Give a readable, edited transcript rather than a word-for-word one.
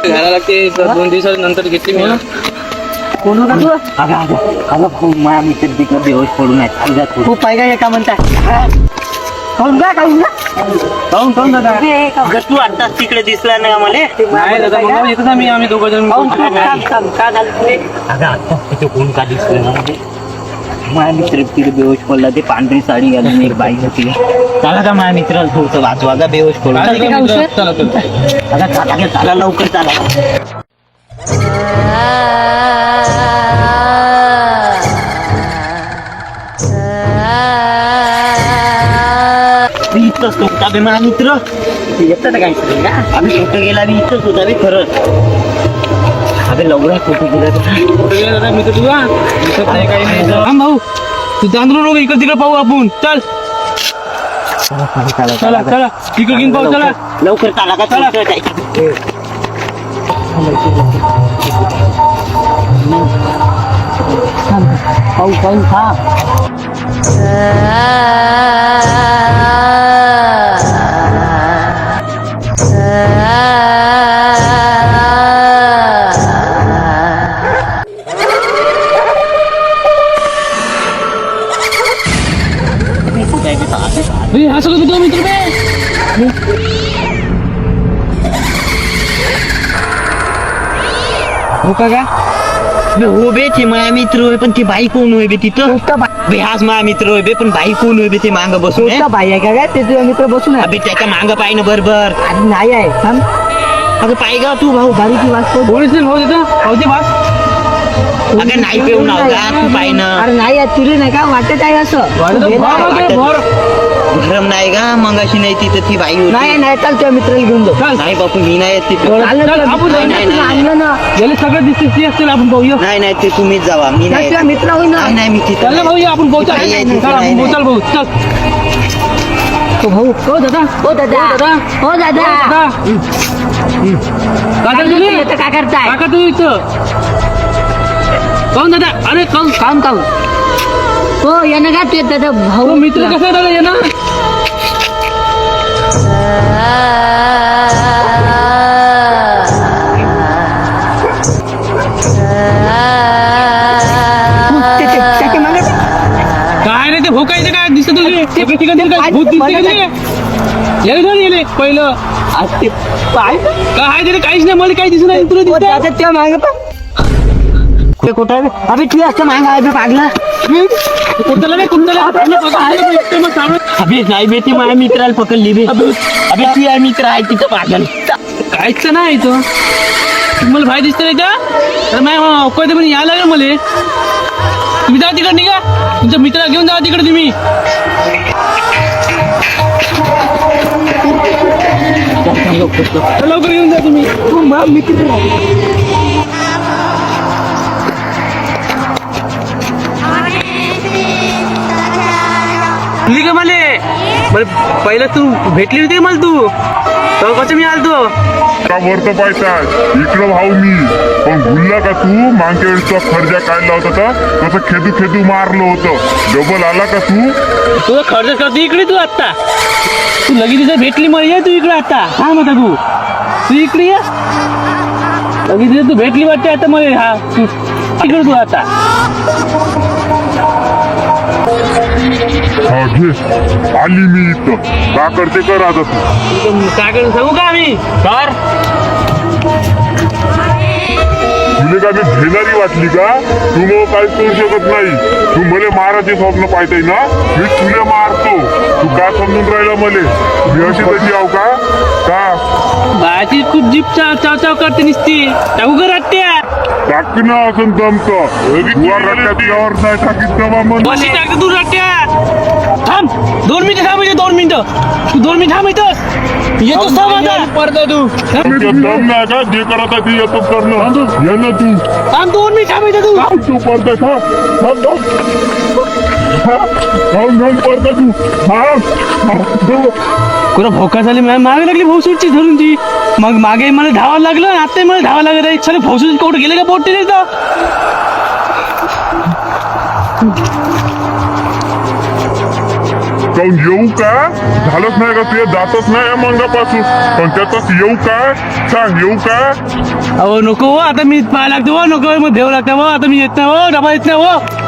घ्यायला लागते 2 दिवसानंतर घेतली मी. कोण होता तू? अगं भाऊ माझ्या मित्र तिकडे बेहोश पडून आहे. खूप पाहिजे का म्हणता काऊन काऊन दादा अगं तू आताच तिकडे दिसला नाही आम्हाला. नाही दादा मग येतच आम्ही 2 जण. का झालं तुले? अगं आता तिथे कोण का दिसलं ना म्हणजे माझ्या मित्र तिकडे बेहोश पडला. ते पांढरी साडी घालून एक बाई होती. चला का माझ्या मित्राला थोडंसं वाचवा. अगं बेहोश पडला. अगं चला लवकर चला. इथंच होता बे माझा मित्र. येतं ना काही आम्ही कुठं गेला बी इथंच होता बे खरंच. अबे लवकर कुठे गेला दादा मी तर तुला दिसत नाही काही नाही. थांब भाऊ तू तांदूळ नको इकडे तिकडे पाहू आपण. चल चला चला तिकडे घेऊन पाहू. चला लवकर चला का चला. पाऊस पाऊस हा हा सगळं मित्र मित्र हो का हो बे ते माझ्या मित्र होय पण ती बाई कोण होय बे तिथं. बे हाच माझा मित्र होय बे पण बाई कोण होय बे ते मांग बसून. बाई आहे का काय ते तुझा मित्र बसून आहे? अबे त्याच्या मांग पाय ना बरोबर. अरे नाही आहे थांब. अगं पाय गा तू भाऊ दारूची वाजतो कोणीच नाही भाऊ तिथं. भाऊची वास अगं नाही पेऊन आव का तू पाय ना. अरे नाही आहे तुला नाही का वाटत आहे असं गरम नाही का मंगाशी नाही तिथं ती बाई होती. नाही नाही चाल तुझ्या मित्राला घेऊन जाऊ. नाही बापू मी नाही येत तिथं. आपण आणलं ना गेले सगळं दिसते असतील आपण पाहूया. नाही ते तुम्हीच जावा मी नाही. तुझा मित्र होईल ना. नाही मी तिथं चल भाऊ आपण पोहोचा. नाही, नाही, चल आपण नाही. पोहोचाल भाऊ. चल तो भाऊ हो दादा हो दादा हो दादा दादा दादा तुम्ही येतं काय करताय काका तू इथं काऊन दादा. अरे काऊन काम काम हो यानं का तू दादा भाऊ मित्र कसा आहे दादा ये ना. काय नाही ते भोकायचं काय दिसत तुझे भूत दिसते का ते पहिलं आज ते पाय काय तरी काहीच नाही मला काही दिसत नाही तुला दिसत. त्या मागे ते कुठं आहे अबे तू असं मागा आहे पागला कुठला नाही कुठला अबे नाही बे ती माझ्या मित्राला पकडली बे. अबे ती आहे मित्र आहे तिथं पागल. काहीच नाही इथं. तुम्हाला भाई दिसत नाही का तर नाही पण यायला लागलं मला. तुम्ही जा तिकडे निघा तुमच्या मित्राला घेऊन जा तिकडे तुम्ही. लवकर घेऊन जा तुम्ही. तुझी का मला पहिलं तू भेटली होती मला तू तेव्हा कसं मी आलतो. का वरतं पायताय इकडं भाऊ मी पण भुलला का तू मागच्या वेळेस खर्जा काढला होता तर तसं खेदू मारलं होतं. डबल आला का तू. तुझा खर्च करतो इकडे तू आत्ता. तू लगेच तिथं भेटली मला ये तू इकडे आता. हा म्हणता तू इकडे ये लगेच तिथं तू भेटली वाटते आता मला. हा तू इकडे तू आता. हा घे आली मी इथं. का करते कर आता तू. काय करून सांगू का आम्ही कर तुले का मी भेलारी वाटली का. तू मग काही करू शकत नाही. तू मला मारायचे स्वप्न पाहताय ना मी तुला मारतो. तू का समजून राहिला मले मी अशी तशी आव का बायाची खूप जीप चाव चाव करते निसती टाकू का रट्ट्या. टाकणं असं जमतं. रट्ट्यात यावर नाही टाकीत तेव्हा मग बशी टाकते तू रट्ट्या. थांब 2 मिनिटं थांब इथे 2 मिनिटं. तू 2 मिनिटं थांब इथं येतोस थांब आता पडतो तू. दम नाही का जे करत आहे ते येतो करणं. ये ना तू थांब 2 मिनिटं थांब इथं तू. तू पडतोय पडतो तू. कुठं भोका झाली मागे लागली भोसूची धरून ती. मग मागे मला धावायला लागलं आता मला धावा लागत आहे. चल भोसूची कुठं गेले का बोट तिथे. काऊन येऊ का झालंच नाही का तुझ्या जातच नाही मंगापासून पण त्याचाच येऊ का सांग येऊ का अहो नको हो आता मी पाहायला लागतो हो नको मग देऊ लागतं हो आता मी येत नाही हो डबा येत नाही हो